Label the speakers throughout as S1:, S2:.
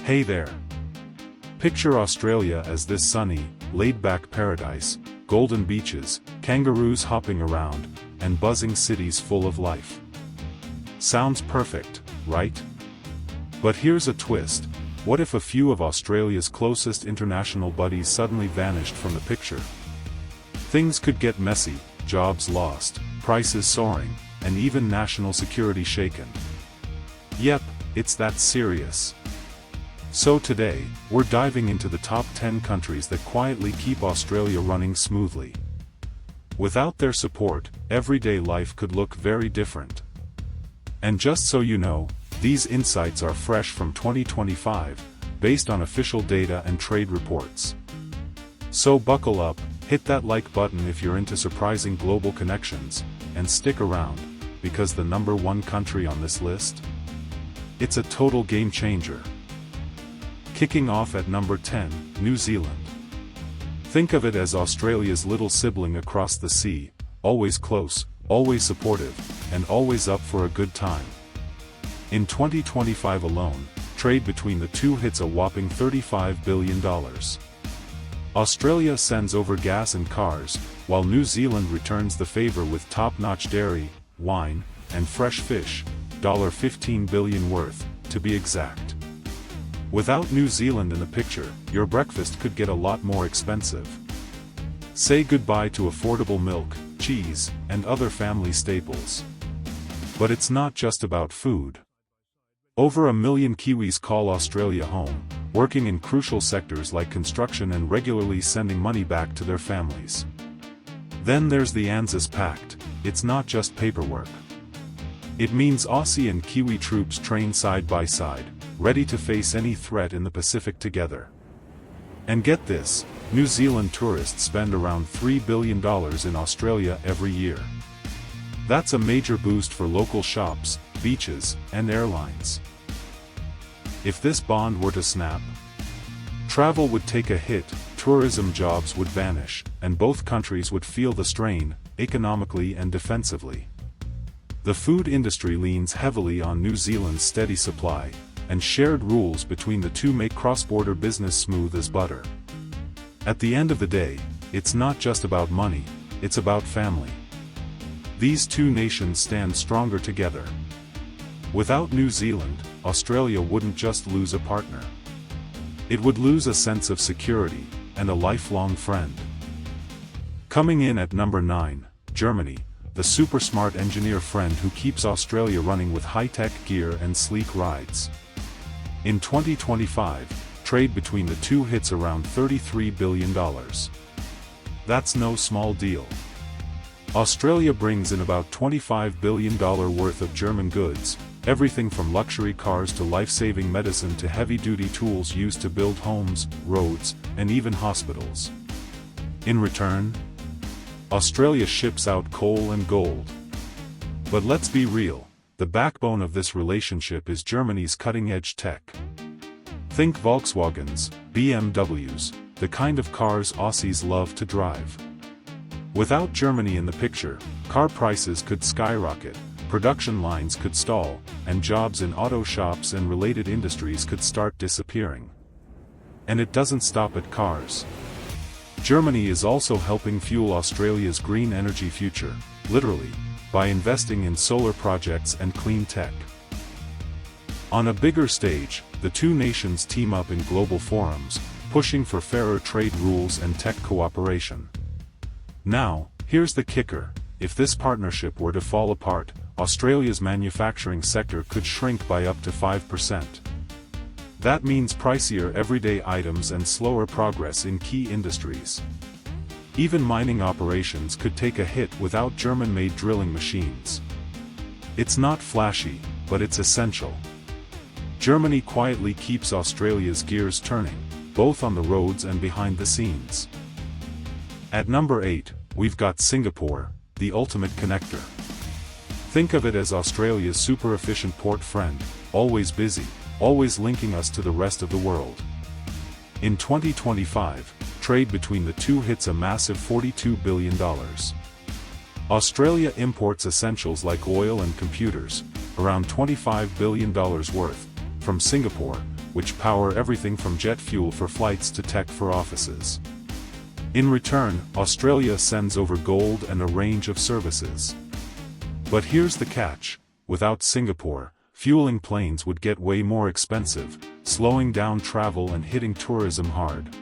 S1: Hey there. Picture Australia as this sunny, laid-back paradise, golden beaches, kangaroos hopping around, and buzzing cities full of life. Sounds perfect, right? But here's a twist. What if a few of Australia's closest international buddies suddenly vanished from the picture? Things could get messy, jobs lost, prices soaring, and even national security shaken. Yep, it's that serious. So today, we're diving into the top 10 countries that quietly keep Australia running smoothly. Without their support, everyday life could look very different. And just so you know, these insights are fresh from 2025, based on official data and trade reports. So buckle up, hit that like button if you're into surprising global connections, and stick around, because the number one country on this list? It's a total game changer. Kicking off at number 10, New Zealand. Think of it as Australia's little sibling across the sea, always close, always supportive, and always up for a good time. In 2025 alone, trade between the two hits a whopping $35 billion. Australia sends over gas and cars, while New Zealand returns the favor with top-notch dairy, wine, and fresh fish, $15 billion worth, to be exact. Without New Zealand in the picture, your breakfast could get a lot more expensive. Say goodbye to affordable milk, cheese, and other family staples. But it's not just about food. Over 1 million Kiwis call Australia home, working in crucial sectors like construction and regularly sending money back to their families. Then there's the ANZUS Pact. It's not just paperwork. It means Aussie and Kiwi troops train side by side, ready to face any threat in the Pacific together. And get this, New Zealand tourists spend around $3 billion in Australia every year. That's a major boost for local shops, beaches, and airlines. If this bond were to snap, travel would take a hit, tourism jobs would vanish, and both countries would feel the strain, economically and defensively. The food industry leans heavily on New Zealand's steady supply, and shared rules between the two make cross-border business smooth as butter. At the end of the day, it's not just about money, it's about family. These two nations stand stronger together. Without New Zealand, Australia wouldn't just lose a partner. It would lose a sense of security, and a lifelong friend. Coming in at number 9, Germany, the super smart engineer friend who keeps Australia running with high-tech gear and sleek rides. In 2025, trade between the two hits around $33 billion. That's no small deal. Australia brings in about $25 billion worth of German goods, everything from luxury cars to life-saving medicine to heavy-duty tools used to build homes, roads, and even hospitals. In return, Australia ships out coal and gold. But let's be real. The backbone of this relationship is Germany's cutting-edge tech. Think Volkswagens, BMWs, the kind of cars Aussies love to drive. Without Germany in the picture, car prices could skyrocket, production lines could stall, and jobs in auto shops and related industries could start disappearing. And it doesn't stop at cars. Germany is also helping fuel Australia's green energy future, literally, by investing in solar projects and clean tech. On a bigger stage, the two nations team up in global forums, pushing for fairer trade rules and tech cooperation. Now, here's the kicker: if this partnership were to fall apart, Australia's manufacturing sector could shrink by up to 5%. That means pricier everyday items and slower progress in key industries. Even mining operations could take a hit without German-made drilling machines. It's not flashy, but it's essential. Germany quietly keeps Australia's gears turning, both on the roads and behind the scenes. At number 8, we've got Singapore, the ultimate connector. Think of it as Australia's super-efficient port friend, always busy, always linking us to the rest of the world. In 2025, trade between the two hits a massive $42 billion. Australia imports essentials like oil and computers, around $25 billion worth, from Singapore, which power everything from jet fuel for flights to tech for offices. In return, Australia sends over gold and a range of services. But here's the catch: without Singapore, fueling planes would get way more expensive, slowing down travel and hitting tourism hard.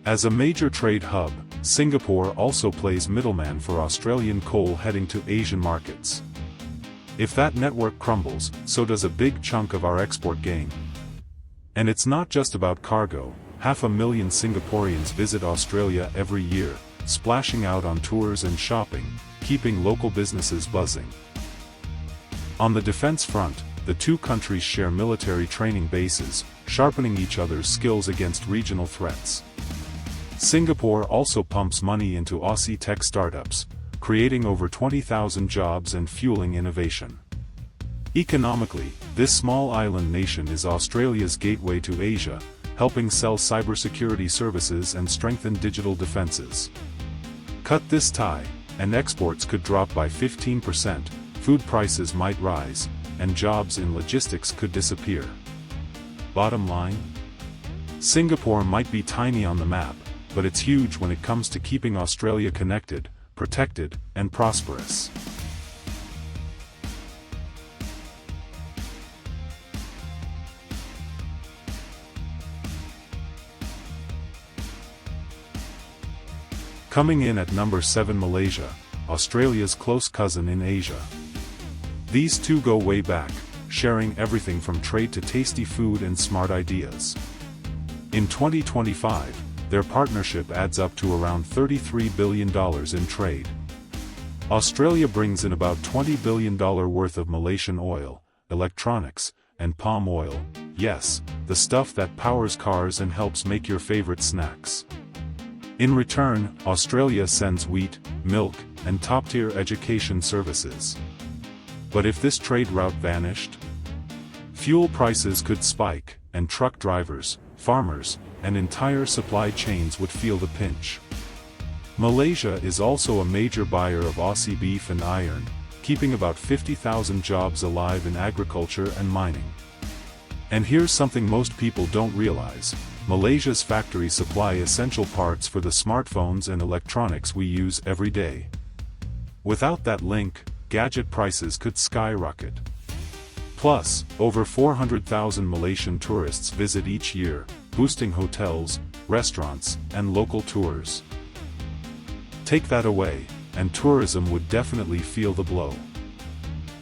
S1: As a major trade hub, Singapore also plays middleman for Australian coal heading to Asian markets. If that network crumbles, so does a big chunk of our export game. And it's not just about cargo. 500,000 Singaporeans visit Australia every year, splashing out on tours and shopping, keeping local businesses buzzing. On the defense front, the two countries share military training bases, sharpening each other's skills against regional threats. Singapore also pumps money into Aussie tech startups, creating over 20,000 jobs and fueling innovation. Economically, this small island nation is Australia's gateway to Asia, helping sell cybersecurity services and strengthen digital defenses. Cut this tie, and exports could drop by 15%, food prices might rise, and jobs in logistics could disappear. Bottom line? Singapore might be tiny on the map, but it's huge when it comes to keeping Australia connected, protected, and prosperous. Coming in at number 7, Malaysia, Australia's close cousin in Asia. These two go way back, sharing everything from trade to tasty food and smart ideas. In 2025, their partnership adds up to around $33 billion in trade. Australia brings in about $20 billion worth of Malaysian oil, electronics, and palm oil, yes, the stuff that powers cars and helps make your favorite snacks. In return, Australia sends wheat, milk, and top-tier education services. But if this trade route vanished, fuel prices could spike, and truck drivers, farmers, and entire supply chains would feel the pinch. Malaysia is also a major buyer of Aussie beef and iron, keeping about 50,000 jobs alive in agriculture and mining. And here's something most people don't realize: Malaysia's factories supply essential parts for the smartphones and electronics we use every day. Without that link, gadget prices could skyrocket. Plus, over 400,000 Malaysian tourists visit each year, boosting hotels, restaurants, and local tours. Take that away, and tourism would definitely feel the blow.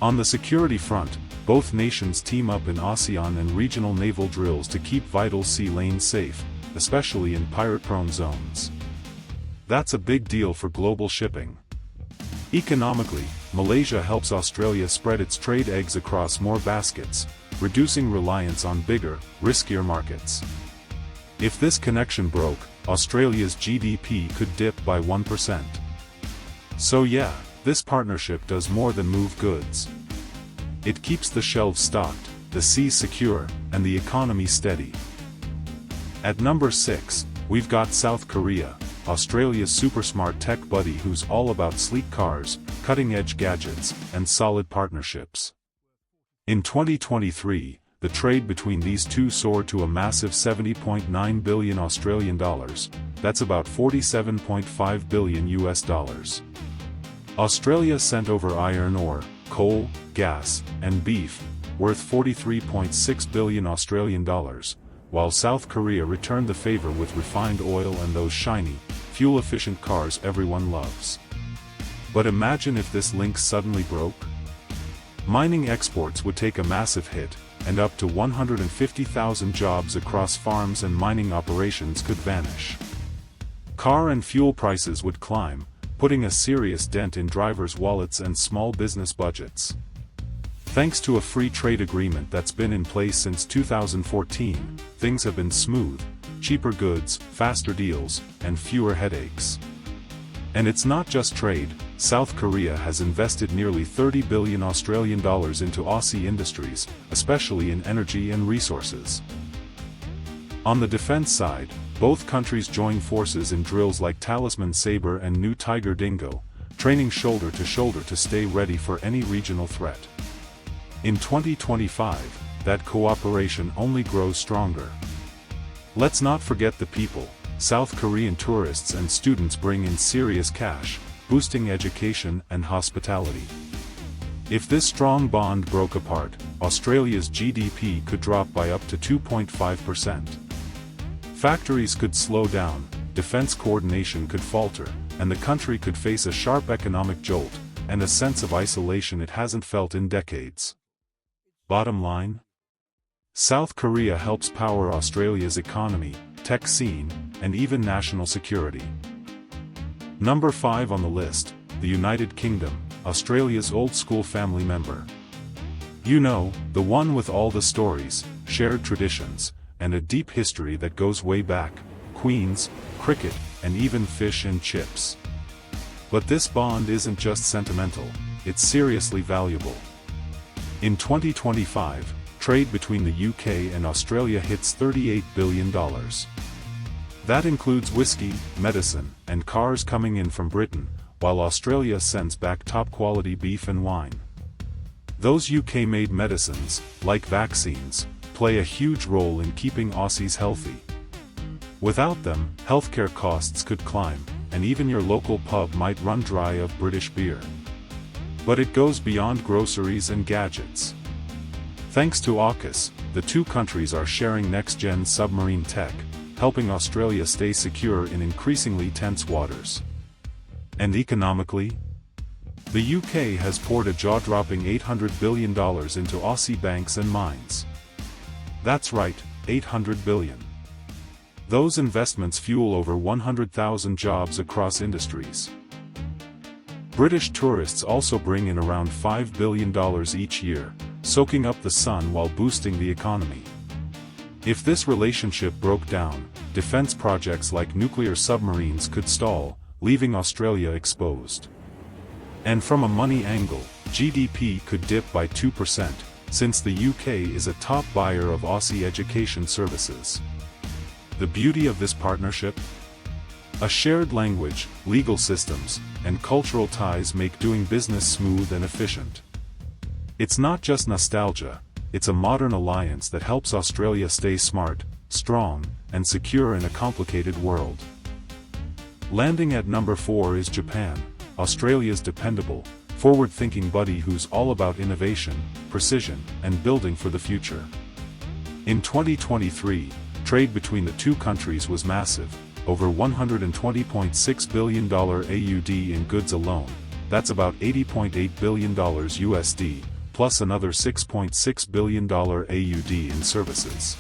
S1: On the security front, both nations team up in ASEAN and regional naval drills to keep vital sea lanes safe, especially in pirate-prone zones. That's a big deal for global shipping. Economically, Malaysia helps Australia spread its trade eggs across more baskets, reducing reliance on bigger, riskier markets. If this connection broke, Australia's GDP could dip by 1%. So yeah, this partnership does more than move goods. It keeps the shelves stocked, the seas secure, and the economy steady. At number 6, we've got South Korea, Australia's super smart tech buddy who's all about sleek cars, cutting-edge gadgets, and solid partnerships. In 2023, the trade between these two soared to a massive 70.9 billion Australian dollars, that's about 47.5 billion US dollars. Australia sent over iron ore, coal, gas, and beef, worth 43.6 billion Australian dollars, while South Korea returned the favor with refined oil and those shiny, fuel-efficient cars everyone loves. But imagine if this link suddenly broke? Mining exports would take a massive hit, and up to 150,000 jobs across farms and mining operations could vanish. Car and fuel prices would climb, putting a serious dent in drivers' wallets and small business budgets. Thanks to a free trade agreement that's been in place since 2014, things have been smooth: cheaper goods, faster deals, and fewer headaches. And it's not just trade. South Korea has invested nearly 30 billion Australian dollars into Aussie industries, especially in energy and resources. On the defense side, both countries join forces in drills like Talisman Sabre and New Tiger Dingo, training shoulder to shoulder to stay ready for any regional threat. In 2025, that cooperation only grows stronger. Let's not forget the people. South Korean tourists and students bring in serious cash, boosting education and hospitality. If this strong bond broke apart, Australia's GDP could drop by up to 2.5%. Factories could slow down, defense coordination could falter, and the country could face a sharp economic jolt, and a sense of isolation it hasn't felt in decades. Bottom line? South Korea helps power Australia's economy, tech scene, and even national security. Number 5 on the list, the United Kingdom, Australia's old-school family member. You know, the one with all the stories, shared traditions, and a deep history that goes way back, Queens, cricket, and even fish and chips. But this bond isn't just sentimental, it's seriously valuable. In 2025, trade between the UK and Australia hits $38 billion. That includes whiskey, medicine, and cars coming in from Britain, while Australia sends back top-quality beef and wine. Those UK-made medicines, like vaccines, play a huge role in keeping Aussies healthy. Without them, healthcare costs could climb, and even your local pub might run dry of British beer. But it goes beyond groceries and gadgets. Thanks to AUKUS, the two countries are sharing next-gen submarine tech, helping Australia stay secure in increasingly tense waters. And economically? The UK has poured a jaw-dropping $800 billion into Aussie banks and mines. That's right, $800 billion. Those investments fuel over 100,000 jobs across industries. British tourists also bring in around $5 billion each year, soaking up the sun while boosting the economy. If this relationship broke down, defense projects like nuclear submarines could stall, leaving Australia exposed. And from a money angle, GDP could dip by 2%, since the UK is a top buyer of Aussie education services. The beauty of this partnership? A shared language, legal systems, and cultural ties make doing business smooth and efficient. It's not just nostalgia, it's a modern alliance that helps Australia stay smart, strong, and secure in a complicated world. Landing at number 4 is Japan, Australia's dependable, forward-thinking buddy who's all about innovation, precision, and building for the future. In 2023, trade between the two countries was massive, over $120.6 billion AUD in goods alone, that's about $80.8 billion USD, plus another $6.6 billion AUD in services.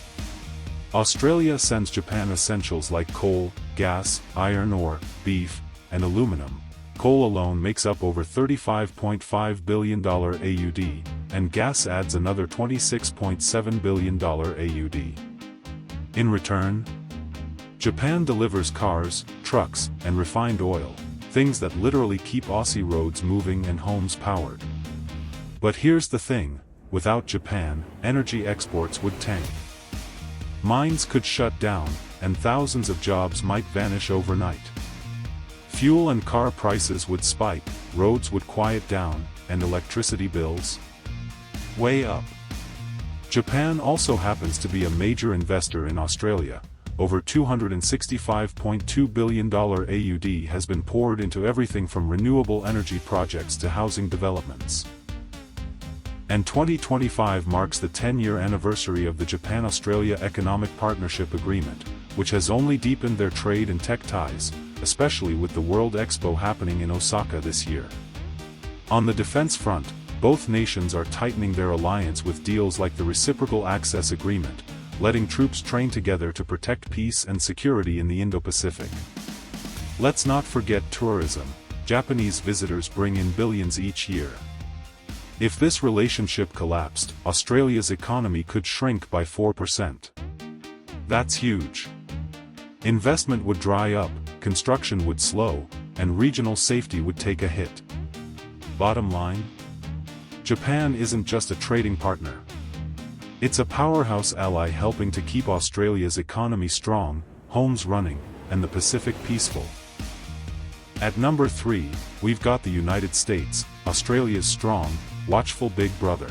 S1: Australia sends Japan essentials like coal, gas, iron ore, beef, and aluminum. Coal alone makes up over $35.5 billion AUD, and gas adds another $26.7 billion AUD. In return, Japan delivers cars, trucks, and refined oil, things that literally keep Aussie roads moving and homes powered. But here's the thing, without Japan, energy exports would tank. Mines could shut down, and thousands of jobs might vanish overnight. Fuel and car prices would spike, roads would quiet down, and electricity bills? Way up. Japan also happens to be a major investor in Australia. Over $265.2 billion AUD has been poured into everything from renewable energy projects to housing developments. And 2025 marks the 10-year anniversary of the Japan-Australia Economic Partnership Agreement, which has only deepened their trade and tech ties, especially with the World Expo happening in Osaka this year. On the defense front, both nations are tightening their alliance with deals like the Reciprocal Access Agreement, letting troops train together to protect peace and security in the Indo-Pacific. Let's not forget tourism. Japanese visitors bring in billions each year. If this relationship collapsed, Australia's economy could shrink by 4%. That's huge. Investment would dry up, construction would slow, and regional safety would take a hit. Bottom line? Japan isn't just a trading partner. It's a powerhouse ally helping to keep Australia's economy strong, homes running, and the Pacific peaceful. At number 3, we've got the United States, Australia's strong, watchful big brother.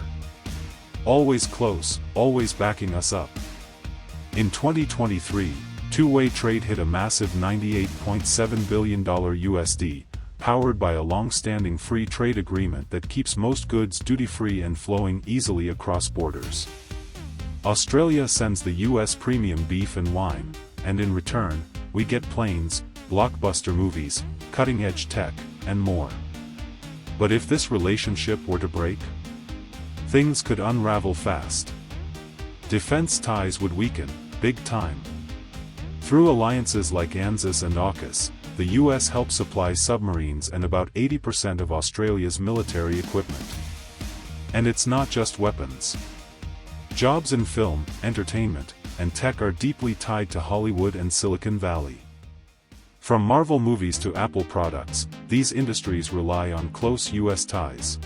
S1: always close, always backing us up. In 2023, two-way trade hit a massive $98.7 billion USD, powered by a long-standing free trade agreement that keeps most goods duty-free and flowing easily across borders. Australia sends the US premium beef and wine, and in return, we get planes, blockbuster movies, cutting-edge tech, and more. But if this relationship were to break, things could unravel fast. Defense ties would weaken, big time. Through alliances like ANZUS and AUKUS, the US helps supply submarines and about 80% of Australia's military equipment. And it's not just weapons. Jobs in film, entertainment, and tech are deeply tied to Hollywood and Silicon Valley. From Marvel movies to Apple products, these industries rely on close US ties.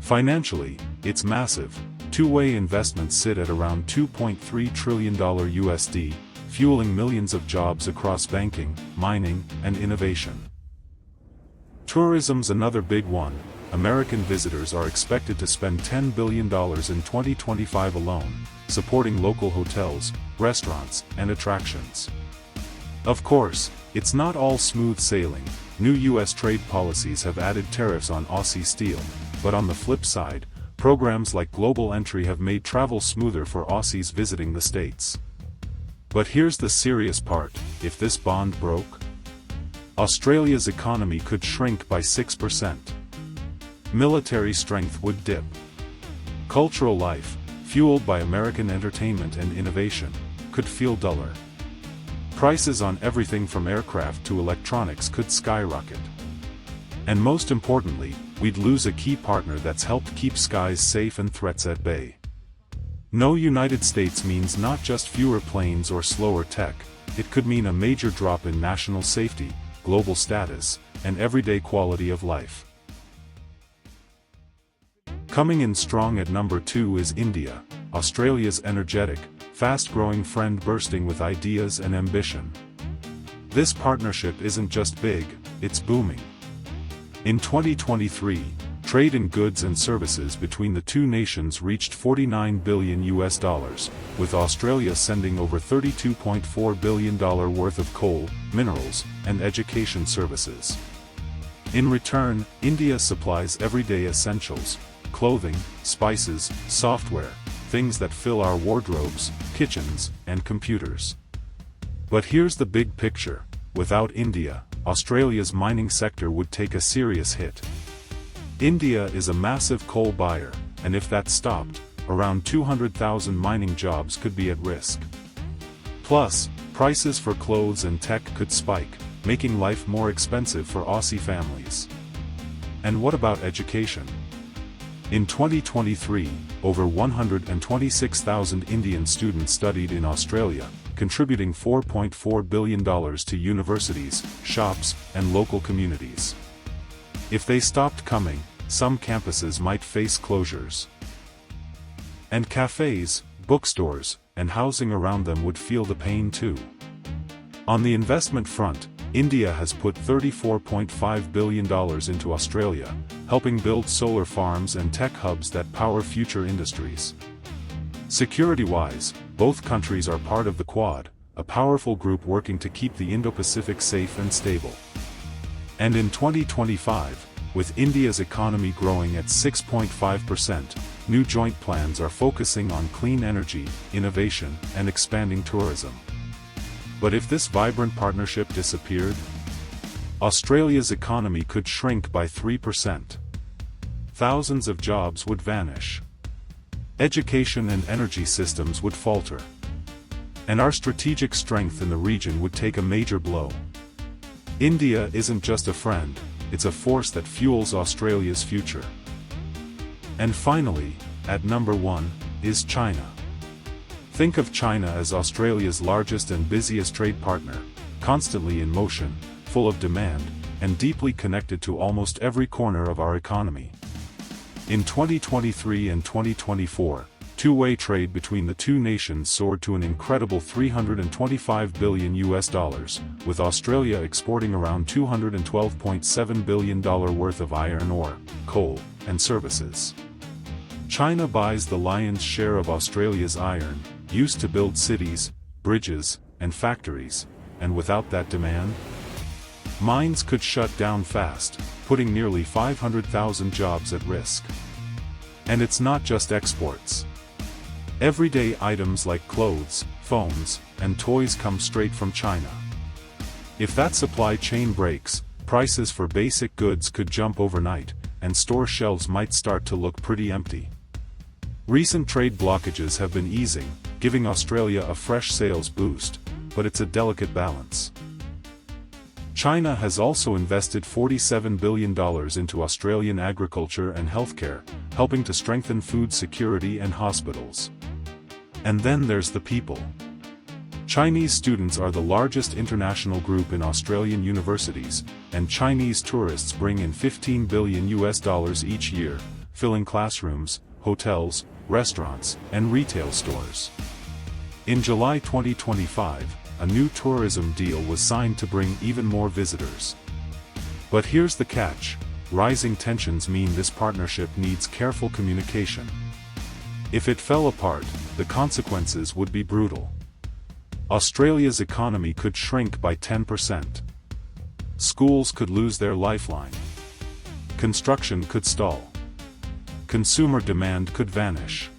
S1: Financially, it's massive. Two-way investments sit at around $2.3 trillion USD, fueling millions of jobs across banking, mining, and innovation. Tourism's another big one. American visitors are expected to spend $10 billion in 2025 alone, supporting local hotels, restaurants, and attractions. Of course, it's not all smooth sailing. New US trade policies have added tariffs on Aussie steel, but on the flip side, programs like Global Entry have made travel smoother for Aussies visiting the States. But here's the serious part: if this bond broke, Australia's economy could shrink by 6%. Military strength would dip. Cultural life, fueled by American entertainment and innovation, could feel duller. Prices on everything from aircraft to electronics could skyrocket. And most importantly, we'd lose a key partner that's helped keep skies safe and threats at bay. No United States means not just fewer planes or slower tech, it could mean a major drop in national safety, global status, and everyday quality of life. Coming in strong at number 2 is India, Australia's energetic, fast-growing friend bursting with ideas and ambition. This partnership isn't just big, it's booming. In 2023, trade in goods and services between the two nations reached $49 billion, with Australia sending over $32.4 billion worth of coal, minerals, and education services. In return, India supplies everyday essentials: clothing, spices, software, things that fill our wardrobes, kitchens, and computers. But here's the big picture: without India, Australia's mining sector would take a serious hit. India is a massive coal buyer, and if that stopped, around 200,000 mining jobs could be at risk. Plus, prices for clothes and tech could spike, making life more expensive for Aussie families. And what about education? In 2023, over 126,000 Indian students studied in Australia, contributing $4.4 billion to universities, shops, and local communities. If they stopped coming, some campuses might face closures. And cafes, bookstores, and housing around them would feel the pain too. On the investment front, India has put $34.5 billion into Australia, helping build solar farms and tech hubs that power future industries. Security-wise, both countries are part of the Quad, a powerful group working to keep the Indo-Pacific safe and stable. And in 2025, with India's economy growing at 6.5%, new joint plans are focusing on clean energy, innovation, and expanding tourism. But if this vibrant partnership disappeared, Australia's economy could shrink by 3%. Thousands of jobs would vanish. Education and energy systems would falter. And our strategic strength in the region would take a major blow. India isn't just a friend, it's a force that fuels Australia's future. And finally, at number 1, is China. Think of China as Australia's largest and busiest trade partner, constantly in motion, full of demand, and deeply connected to almost every corner of our economy. In 2023 and 2024, two-way trade between the two nations soared to an incredible $325 billion, with Australia exporting around $212.7 billion worth of iron ore, coal, and services. China buys the lion's share of Australia's iron, used to build cities, bridges, and factories, and without that demand, mines could shut down fast, putting nearly 500,000 jobs at risk. And it's not just exports. Everyday items like clothes, phones, and toys come straight from China. If that supply chain breaks, prices for basic goods could jump overnight, and store shelves might start to look pretty empty. Recent trade blockages have been easing, giving Australia a fresh sales boost, but it's a delicate balance. China has also invested $47 billion into Australian agriculture and healthcare, helping to strengthen food security and hospitals. And then there's the people. Chinese students are the largest international group in Australian universities, and Chinese tourists bring in $15 billion each year, filling classrooms, hotels, restaurants, and retail stores. In July 2025, a new tourism deal was signed to bring even more visitors. But here's the catch: rising tensions mean this partnership needs careful communication. If it fell apart, the consequences would be brutal. Australia's economy could shrink by 10%. Schools could lose their lifeline. Construction could stall. Consumer demand could vanish.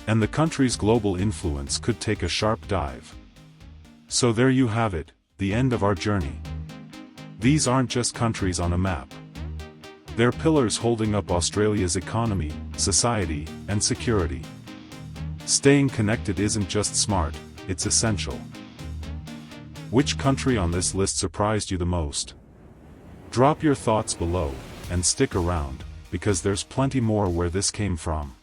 S1: And the country's global influence could take a sharp dive. So there you have it, the end of our journey. These aren't just countries on a map. They're pillars holding up Australia's economy, society, and security. Staying connected isn't just smart, it's essential. Which country on this list surprised you the most? Drop your thoughts below, and stick around, because there's plenty more where this came from.